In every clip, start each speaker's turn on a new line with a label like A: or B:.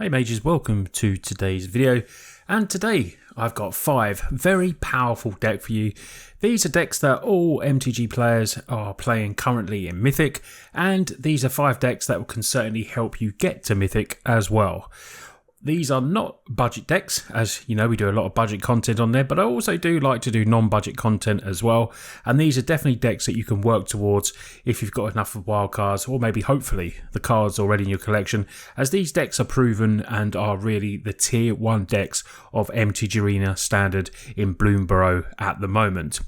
A: Hey mages, welcome to today's video, and today I've got 5 very powerful decks for you. These are decks that all MTG players are playing currently in Mythic, and these are 5 decks that can certainly help you get to Mythic as well. These are not budget decks, as you know we do a lot of budget content on there, but I also do like to do non-budget content as well, and these are definitely decks that you can work towards if you've got enough of wild cards, or maybe hopefully the cards already in your collection, as these decks are proven and are really the tier 1 decks of MTG Arena Standard in Bloomburrow at the moment.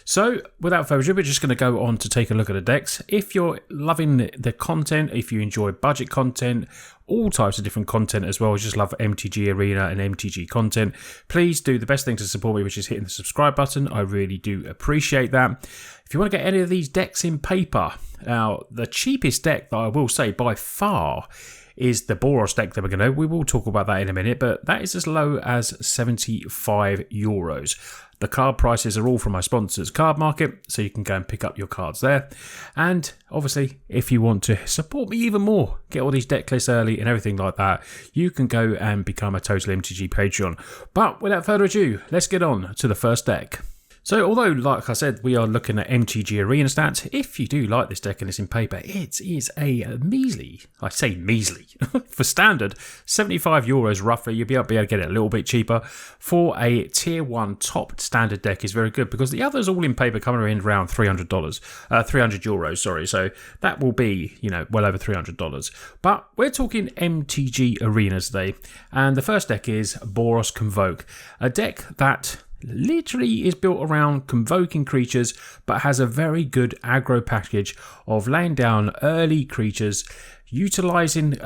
A: So without further ado, we're just going to go on to take a look at the decks. If you're loving the content, if you enjoy budget content, all types of different content as well, just love MTG Arena and MTG content, please do the best thing to support me, which is hitting the subscribe button. I really do appreciate that. If you want to get any of these decks in paper, now the cheapest deck that I will say by far is the Boros deck that we're going to, we will talk about that in a minute, but that is as low as 75 euros. The card prices are all from my sponsors Cardmarket, so you can go and pick up your cards there. And obviously, if you want to support me even more, get all these deck lists early and everything like that, you can go and become a Total MTG Patreon. But without further ado, let's get on to the first deck. So although, like I said, we are looking at MTG Arena stats, if you do like this deck and it's in paper, it is a measly, I say measly, for standard, 75 euros roughly. You'll be able to get it a little bit cheaper. For a tier 1 top standard deck is very good, because the others all in paper coming in around $300, 300 euros, sorry. So that will be, well over $300. But we're talking MTG Arena today, and the first deck is Boros Convoke, a deck that literally is built around convoking creatures, but has a very good aggro package of laying down early creatures, utilizing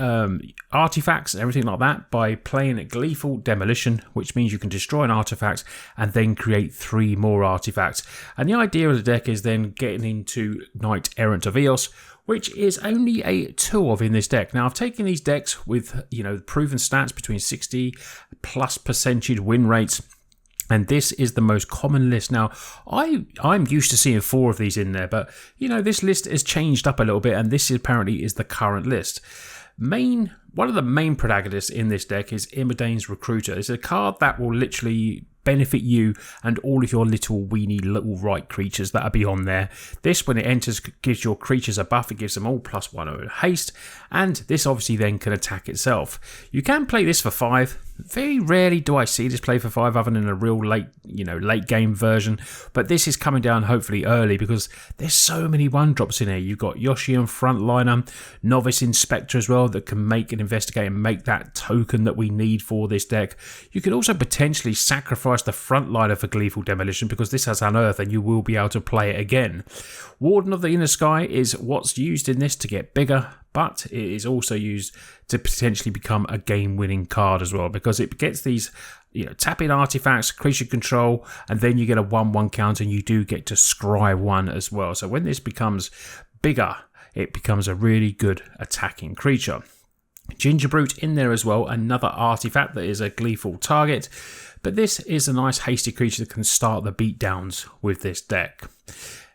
A: artifacts and everything like that by playing a Gleeful Demolition, which means you can destroy an artifact and then create 3 more artifacts. And the idea of the deck is then getting into Knight Errant of Eos, which is only a 2 of in this deck. Now, I've taken these decks with proven stats between 60+% win rates, and this is the most common list. Now, I'm used to seeing 4 of these in there, but, this list has changed up a little bit, and this apparently is the current list. One of the main protagonists in this deck is Imadane's Recruiter. It's a card that will literally benefit you and all of your little right creatures that are beyond there. This, when it enters, gives your creatures a buff. It gives them all +1 haste, and this obviously then can attack itself. You can play this for 5. Very rarely do I see this play for 5 other than a real late game version, but this is coming down hopefully early because there's so many 1-drops in here. You've got Yoshian Frontliner, Novice Inspector as well that can make and investigate and make that token that we need for this deck. You could also potentially sacrifice the Frontliner for Gleeful Demolition because this has Unearth and you will be able to play it again. Warden of the Inner Sky is what's used in this to get bigger, but it is also used to potentially become a game-winning card as well, because it gets these, tap-in artifacts, creature control, and then you get a 1/1 counter, and you do get to scry 1 as well. So when this becomes bigger, it becomes a really good attacking creature. Gingerbrute in there as well, another artifact that is a gleeful target, but this is a nice hasty creature that can start the beatdowns with this deck.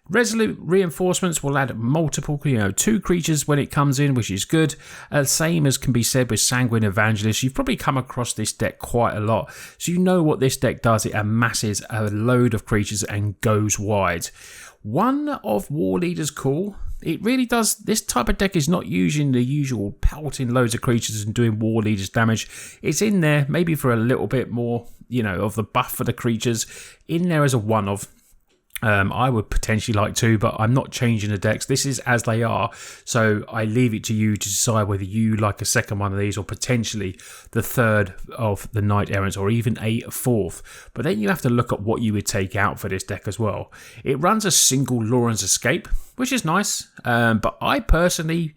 A: Resolute Reinforcements will add multiple, 2 creatures when it comes in, which is good. Same as can be said with Sanguine Evangelist. You've probably come across this deck quite a lot, so you know what this deck does. It amasses a load of creatures and goes wide. One of War Leader's Call. It really does. This type of deck is not using the usual pelting loads of creatures and doing War Leader's damage. It's in there maybe for a little bit more, of the buff for the creatures. In there as a one-of. I would potentially like to, but I'm not changing the decks. This is as they are, so I leave it to you to decide whether you like a second one of these or potentially the third of the Knight Errants or even a 4th. But then you have to look at what you would take out for this deck as well. It runs a single Lauren's Escape, which is nice, but I personally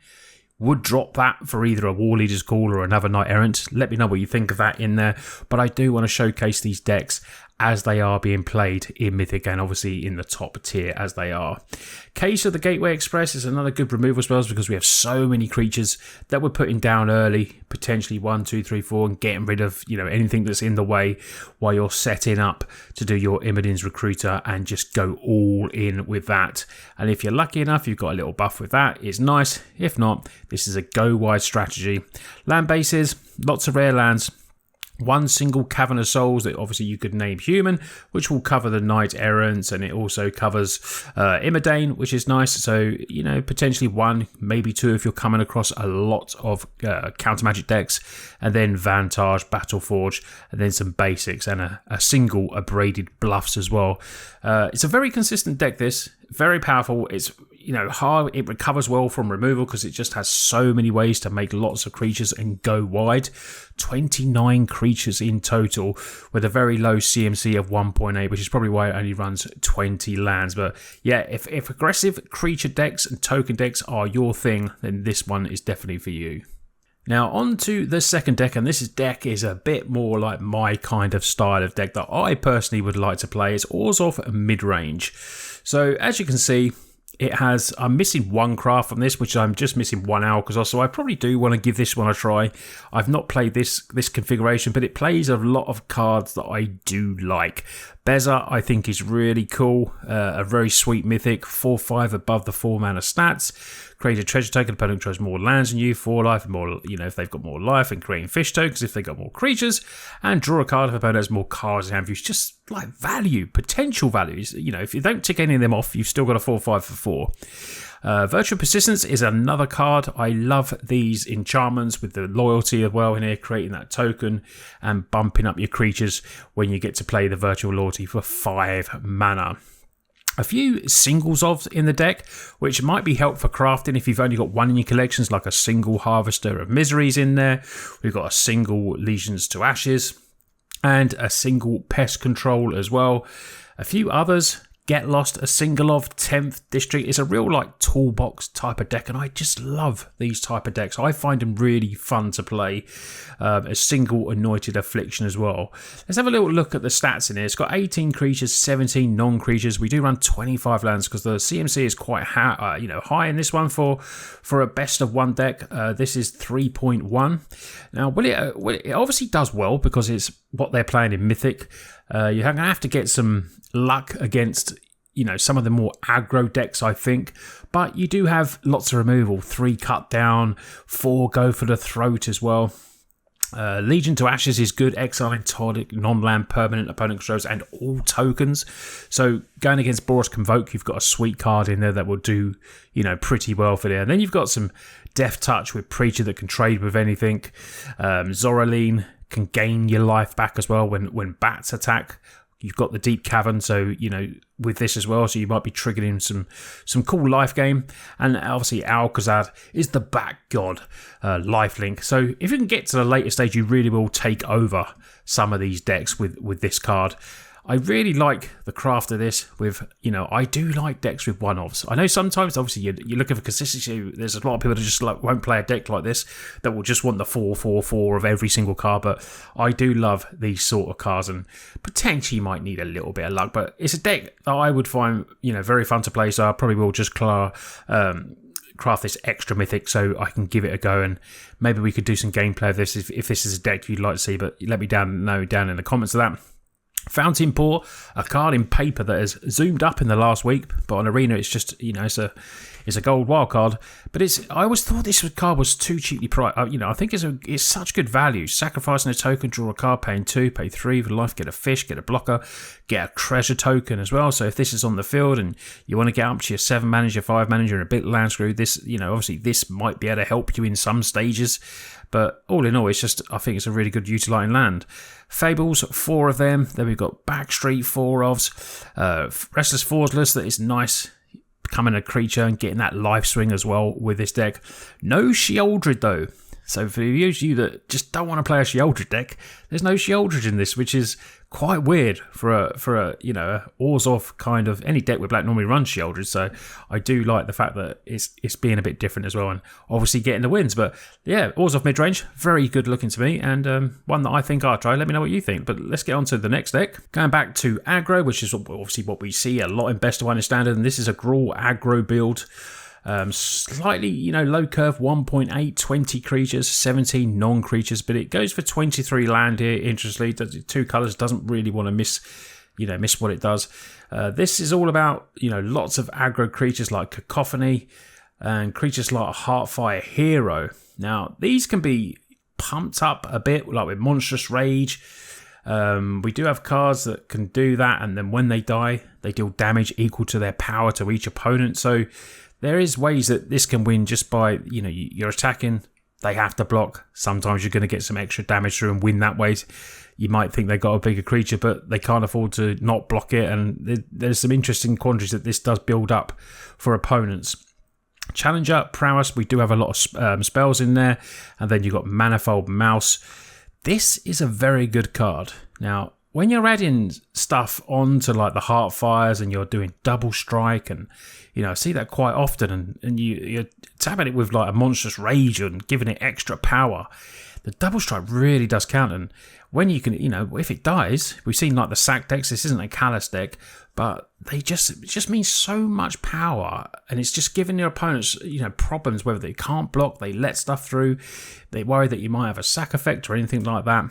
A: would drop that for either a War Leader's Call or another Knight Errant. Let me know what you think of that in there. But I do want to showcase these decks as they are being played in Mythic, and obviously in the top tier as they are. Case of the Gateway Express is another good removal spells because we have so many creatures that we're putting down early, potentially 1, 2, 3, 4, and getting rid of anything that's in the way while you're setting up to do your Imodin's Recruiter and just go all in with that. And if you're lucky enough, you've got a little buff with that. It's nice. If not, this is a go wide strategy. Land bases, lots of rare lands. One single Cavern of Souls that obviously you could name human, which will cover the Knight Errants, and it also covers Imodane, which is nice. So, potentially 1, maybe 2 if you're coming across a lot of counter magic decks, and then Vantage, Battleforge, and then some basics, and a single Abraded Bluffs as well. It's a very consistent deck, this. Very powerful. It's hard. It recovers well from removal because it just has so many ways to make lots of creatures and go wide. 29 creatures in total with a very low CMC of 1.8, which is probably why it only runs 20 lands. But yeah, if aggressive creature decks and token decks are your thing, then this one is definitely for you. Now on to the second deck, and this deck is a bit more like my kind of style of deck that I personally would like to play. It's Orzhov Mid-range. So as you can see, I'm missing 1 craft from this, which I'm just missing 1 Alcazar, so I probably do want to give this one a try. I've not played this configuration, but it plays a lot of cards that I do like. Beza, I think, is really cool. A very sweet mythic, 4/5 above the 4 mana stats. Create a treasure token, opponent controls more lands than you, 4 life, and more, if they've got more life, and creating fish tokens if they've got more creatures, and draw a card if opponent has more cards in hand. It's just like value, potential values. If you don't tick any of them off, you've still got a 4/5 for 4. Virtual Persistence is another card. I love these enchantments with the loyalty as well in here, creating that token and bumping up your creatures when you get to play the Virtual Loyalty for 5 mana. A few singles of in the deck, which might be helpful for crafting if you've only got 1 in your collections, like a single Harvester of Miseries in there. We've got a single Legions to Ashes and a single Pest Control as well. A few others. Get Lost, a single of 10th District. It's a real toolbox type of deck, and I just love these type of decks. I find them really fun to play. A single Anointed Affliction as well. Let's have a little look at the stats in here. It's got 18 creatures, 17 non-creatures. We do run 25 lands because the CMC is quite high in this one for a best of 1 deck. This is 3.1. Now, it obviously does well because it's what they're playing in Mythic. You're going to have to get some luck against some of the more aggro decks, I think, but you do have lots of removal. 3 cut down, 4 go for the throat as well. Legion to Ashes is good. Exiling tonic, non-land, permanent, opponent controls, and all tokens. So going against Boros Convoke, you've got a sweet card in there that will do pretty well for there. And then you've got some Death Touch with Preacher that can trade with anything. Zoraline can gain your life back as well when bats attack. You've got the Deep Cavern, so with this as well, so you might be triggering some cool life game. And obviously Alcazar is the back god lifelink. So if you can get to the later stage, you really will take over some of these decks with this card. I really like the craft of this with, I do like decks with one-offs. I know sometimes, obviously, you're looking for consistency. There's a lot of people that just won't play a deck like this that will just want the 4/4/4 of every single card. But I do love these sort of cards, and potentially might need a little bit of luck. But it's a deck that I would find, very fun to play. So I probably will just craft this extra mythic so I can give it a go, and maybe we could do some gameplay of this if this is a deck you'd like to see. But let me know down in the comments of that. Fountain Pour, a card in paper that has zoomed up in the last week, but on Arena it's just, it's a gold wild card. But I always thought this card was too cheaply priced. I think it's such good value. Sacrificing a token, draw a card, paying 2, pay 3 for life, get a fish, get a blocker, get a treasure token as well. So if this is on the field and you want to get up to your 7 mana, your 5 mana, and a bit land screwed, this, obviously this might be able to help you in some stages. But all in all, I think it's a really good utilising land. Fables, 4 of them. Then we've got Backstreet, 4 ofs. Restless Forceless, that is nice. Becoming a creature and getting that life swing as well with this deck. No Sheoldred though. So for you that just don't want to play a Sheoldred deck, there's no Sheoldred in this, which is quite weird for a Orzhov kind of, any deck with black normally runs Sheoldred. So I do like the fact that it's being a bit different as well, and obviously getting the wins. But yeah, Orzhov mid range, very good looking to me, and one that I think I'll try. Let me know what you think. But let's get on to the next deck. Going back to aggro, which is obviously what we see a lot in best of one in standard, and this is a Gruul Aggro build. Slightly, low curve, 1.8, 20 creatures, 17 non-creatures, but it goes for 23 land here. Interestingly, two colours, doesn't really want to miss what it does. This is all about, lots of aggro creatures like Cacophony and creatures like Heartfire Hero. Now, these can be pumped up a bit, like with Monstrous Rage. We do have cards that can do that, and then when they die, they deal damage equal to their power to each opponent. So there is ways that this can win just by, you're attacking, they have to block. Sometimes you're going to get some extra damage through and win that way. You might think they've got a bigger creature, but they can't afford to not block it. And there's some interesting quandaries that this does build up for opponents. Challenger, Prowess, we do have a lot of spells in there. And then you've got Manifold Mouse. This is a very good card. Now, when you're adding stuff onto like the Heartfires and you're doing double strike, and I see that quite often, and you're tapping it with like a Monstrous Rage and giving it extra power, the double strike really does count. And when you can, if it dies, we've seen like the sack decks, this isn't a Callous deck, but it just means so much power, and it's just giving your opponents, problems, whether they can't block, they let stuff through, they worry that you might have a sack effect or anything like that.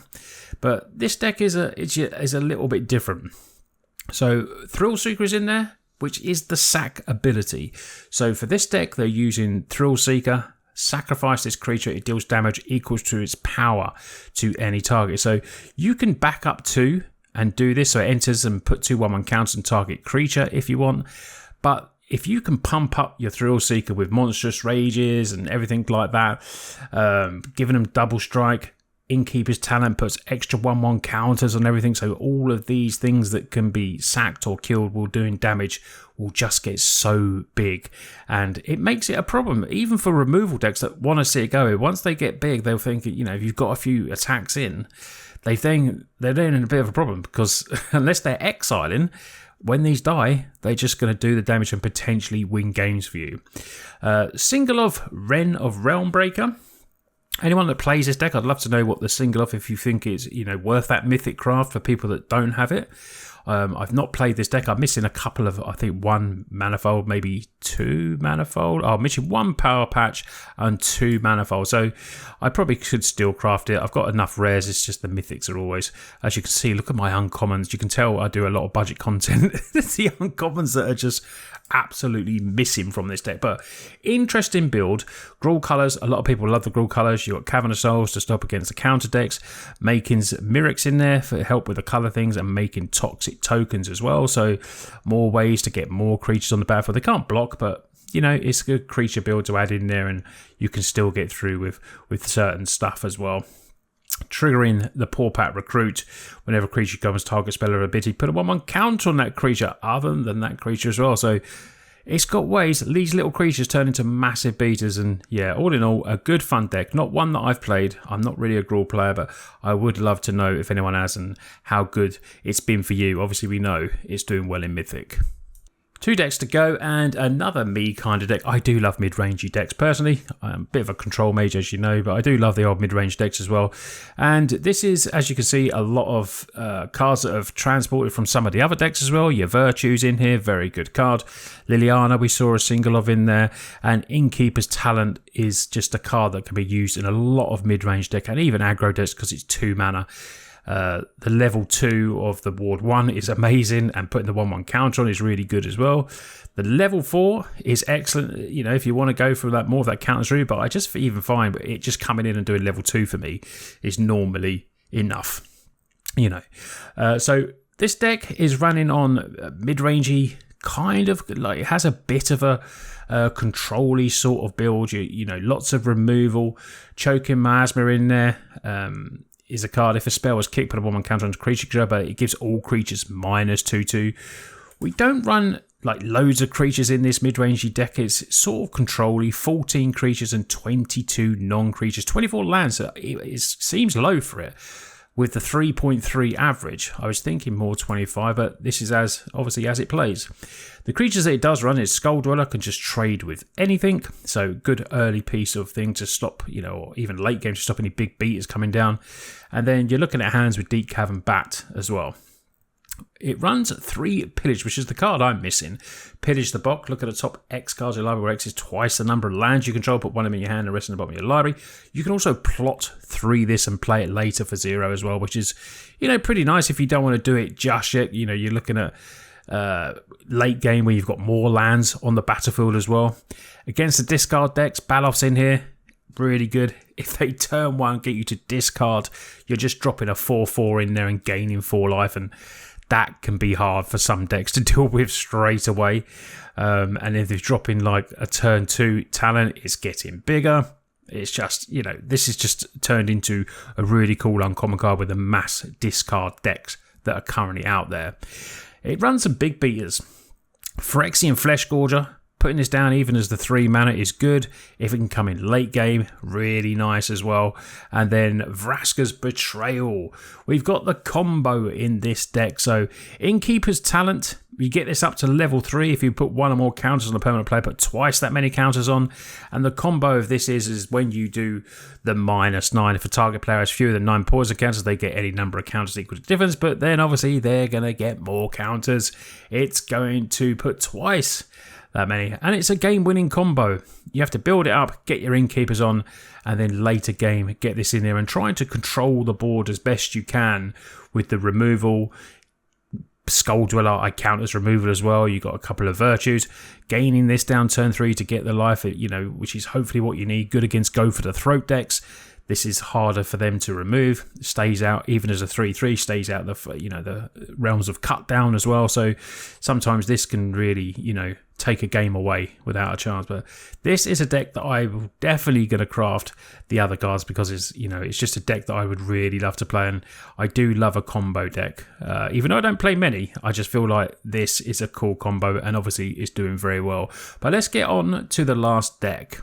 A: But this deck is a little bit different. So Thrillseeker is in there, which is the sack ability. So for this deck, they're using Thrillseeker. Sacrifice this creature, it deals damage equals to its power to any target. So you can back up 2 and do this, so it enters and put 2/1/1 counters and target creature if you want. But if you can pump up your Thrillseeker with Monstrous Rages and everything like that, giving them double strike, Innkeeper's Talent puts extra 1/1 counters on everything, so all of these things that can be sacked or killed while doing damage will just get so big, and it makes it a problem even for removal decks that want to see it go. Once they get big, they'll think, if you've got a few attacks in, they're then in a bit of a problem, because unless they're exiling, when these die, they're just going to do the damage and potentially win games for you. Single of Wren of Realmbreaker. Anyone that plays this deck, I'd love to know what the single of, if you think it's worth that mythic craft for people that don't have it. I've not played this deck. I'm missing a couple of, I think, 1 manifold, maybe 2 manifold. I'm missing 1 power patch and 2 manifold. So I probably could still craft it. I've got enough rares. It's just the mythics are always, as you can see, look at my uncommons. You can tell I do a lot of budget content. It's the uncommons that are just absolutely missing from this deck. But interesting build. Gruul colours, a lot of people love the Gruul colours. You've got Cavern of Souls to stop against the counter decks. Making's Mirrex in there for help with the colour things, and making toxic tokens as well. So more ways to get more creatures on the battlefield. They can't block, but it's a good creature build to add in there, and you can still get through with certain stuff as well. Triggering the Pawpat Recruit. Whenever a creature comes target spell or ability, put a 1/1 counter on that creature other than that creature as well. So it's got ways. These little creatures turn into massive beaters, and yeah, all in all, a good fun deck. Not one that I've played. I'm not really a Gruul player, but I would love to know if anyone has and how good it's been for you. Obviously, we know it's doing well in Mythic. 2 decks to go, and another me kind of deck. I do love mid-rangey decks personally. I'm a bit of a control mage, as you know, but I do love the old mid-range decks as well. And this is, as you can see, a lot of cards that have transported from some of the other decks as well. Your Virtue's in here, very good card. Liliana, we saw a single of in there. And Innkeeper's Talent is just a card that can be used in a lot of mid-range deck and even aggro decks because it's 2 mana. The level 2 of the Ward 1 is amazing, and putting the 1/1 counter on is really good as well. The level 4 is excellent, if you want to go for that more of that counter through, but I just even find it just coming in and doing level 2 for me is normally enough. So this deck is running on mid-rangey, kind of like it has a bit of a control-y sort of build. Lots of removal. Choking Miasma in there. Is a card. If a spell was kicked, put a 1/1 counter on a creature, but it gives all creatures -2/2. We don't run like loads of creatures in this mid-rangey deck. It's sort of control-y, 14 creatures and 22 non-creatures, 24 lands. It seems low for it with the 3.3 average. I was thinking more 25, but this is obviously as it plays. The creatures that it does run is Skull Dweller, can just trade with anything, so good early piece of thing to stop, or even late game to stop any big beaters coming down. And then you're looking at hands with Deep Cavern Bat as well. It runs 3 Pillage, which is the card I'm missing. Pillage the Box. Look at the top X cards in your library, where X is twice the number of lands you control. Put one of them in your hand and the rest in the bottom of your library. You can also plot 3 this and play it later for 0 as well, which is, pretty nice if you don't want to do it just yet. You're looking at late game where you've got more lands on the battlefield as well. Against the discard decks, Balof's in here. Really good. If they turn 1 get you to discard, you're just dropping a 4/4 in there and gaining 4 life, and that can be hard for some decks to deal with straight away. And if they're dropping like a turn 2 talent, it's getting bigger. It's just, this is just turned into a really cool uncommon card with the mass discard decks that are currently out there. It runs some big beaters. Phyrexian Flesh Gorger. Putting this down even as the 3 mana is good. If it can come in late game, really nice as well. And then Vraska's Betrayal. We've got the combo in this deck. So Innkeeper's Talent, you get this up to level 3 if you put 1 or more counters on a permanent player, put twice that many counters on. And the combo of this is when you do the -9. If a target player has fewer than 9 poison counters, they get any number of counters equal to difference. But then obviously they're going to get more counters. It's going to put twice that many, and it's a game-winning combo. You have to build it up, get your Innkeepers on, and then later game get this in there and trying to control the board as best you can with the removal. Skull Dweller I count as removal as well. You got a couple of virtues. Gaining this down turn 3 to get the life, which is hopefully what you need. Good against Go for the Throat decks. This is harder for them to remove. Stays out even as a 3/3. Stays out the realms of cut down as well. So sometimes this can really take a game away without a chance. But this is a deck that I'm definitely going to craft the other cards because it's just a deck that I would really love to play, and I do love a combo deck. Even though I don't play many, I just feel like this is a cool combo, and obviously it's doing very well. But let's get on to the last deck.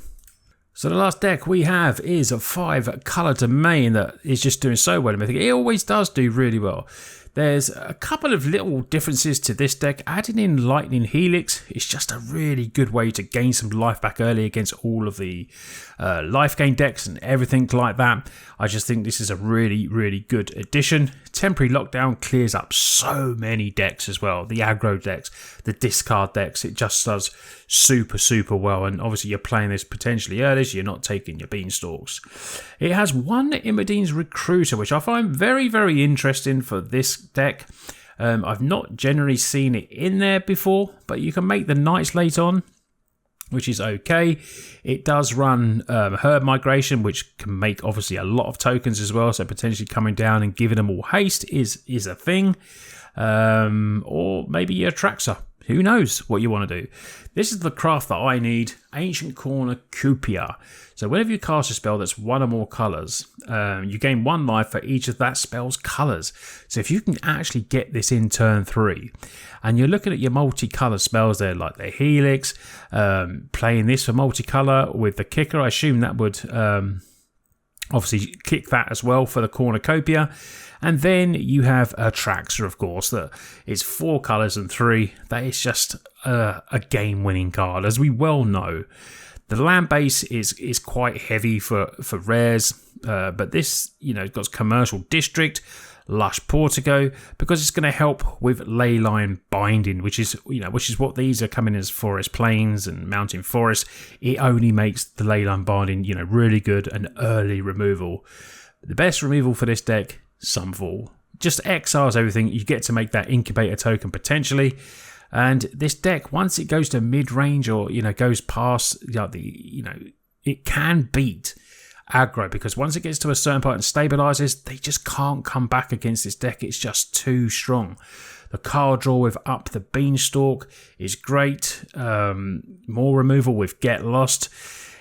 A: So the last deck we have is a 5 colour domain that is just doing so well in Mythic. It always does do really well. There's a couple of little differences to this deck. Adding in Lightning Helix is just a really good way to gain some life back early against all of the life gain decks and everything like that. I just think this is a really, really good addition. Temporary Lockdown clears up so many decks as well. The aggro decks, the discard decks, it just does super, super well. And obviously you're playing this potentially early, so you're not taking your beanstalks. It has 1 Imodine's Recruiter, which I find very, very interesting for this deck. I've not generally seen it in there before, but you can make the Knights late on, which is okay. It does run Herd Migration, which can make obviously a lot of tokens as well, so potentially coming down and giving them all haste is a thing. Or maybe your Traxxas. Who knows what you want to do. This is the craft that I need. Ancient Cornucopia. So whenever you cast a spell that's 1 or more colours, you gain 1 life for each of that spell's colours. So if you can actually get this in turn 3, and you're looking at your multicolour spells there, like the Helix, playing this for multicolour with the Kicker, I assume that would obviously kick that as well for the Cornucopia. And then you have a Traxxas, of course, that is 4 colours and 3. That is just a game-winning card, as we well know. The land base is quite heavy for rares, but this, got Commercial District, Lush Portico, because it's going to help with Leyline Binding, which is what these are coming as Forest Plains and Mountain Forest. It only makes the Leyline Binding, really good and early removal. The best removal for this deck, Sunfall. Just exiles everything. You get to make that incubator token potentially. And this deck, once it goes to mid-range or, goes past, it can beat aggro, because once it gets to a certain point and stabilizes, they just can't come back against this deck. It's just too strong. The card draw with Up the Beanstalk is great. More removal with Get Lost.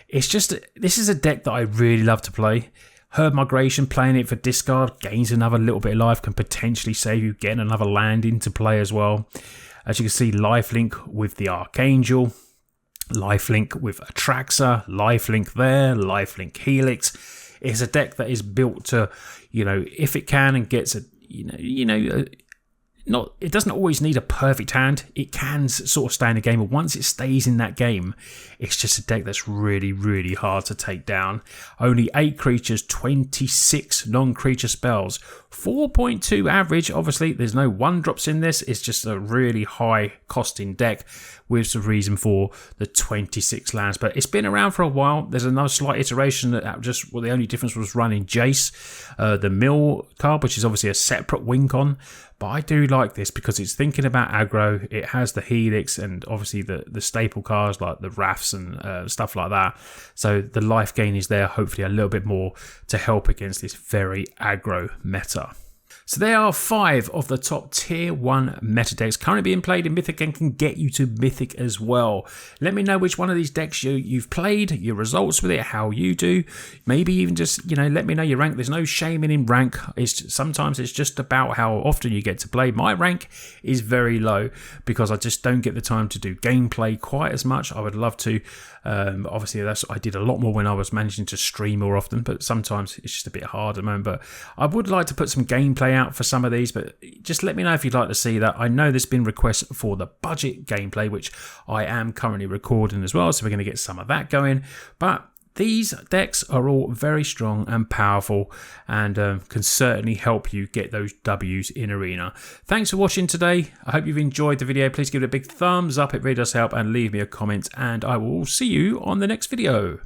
A: It's just, this is a deck that I really love to play. Herd Migration, playing it for discard, gains another little bit of life, can potentially save you getting another land into play as well. As you can see, lifelink with the Archangel, lifelink with Atraxa, lifelink there, lifelink Helix. It's a deck that is built to, if it can and gets it doesn't always need a perfect hand. It can sort of stay in the game, but once it stays in that game, it's just a deck that's really, really hard to take down. Only 8 creatures, 26 non-creature spells, 4.2 average. Obviously, there's no 1-drops in this. It's just a really high costing deck with the reason for the 26 lands. But it's been around for a while. There's another slight iteration that the only difference was running Jace, the mill card, which is obviously a separate win con. But I do like this because it's thinking about aggro. It has the Helix and obviously the staple cards like the Wraths and stuff like that. So the life gain is there, hopefully a little bit more to help against this very aggro meta. So there are 5 of the top tier 1 meta decks currently being played in Mythic and can get you to Mythic as well. Let me know which one of these decks you've played, your results with it, how you do. Maybe even just, let me know your rank. There's no shaming in rank. Sometimes it's just about how often you get to play. My rank is very low because I just don't get the time to do gameplay quite as much. I would love to. Obviously, I did a lot more when I was managing to stream more often, but sometimes it's just a bit hard at the moment. But I would like to put some gameplay out for some of these, but just let me know if you'd like to see that. I know there's been requests for the budget gameplay, which I am currently recording as well, so we're going to get some of that going. But these decks are all very strong and powerful and can certainly help you get those W's in Arena. Thanks for watching today. I hope you've enjoyed the video. Please give it a big thumbs up. It really does help, and leave me a comment, and I will see you on the next video.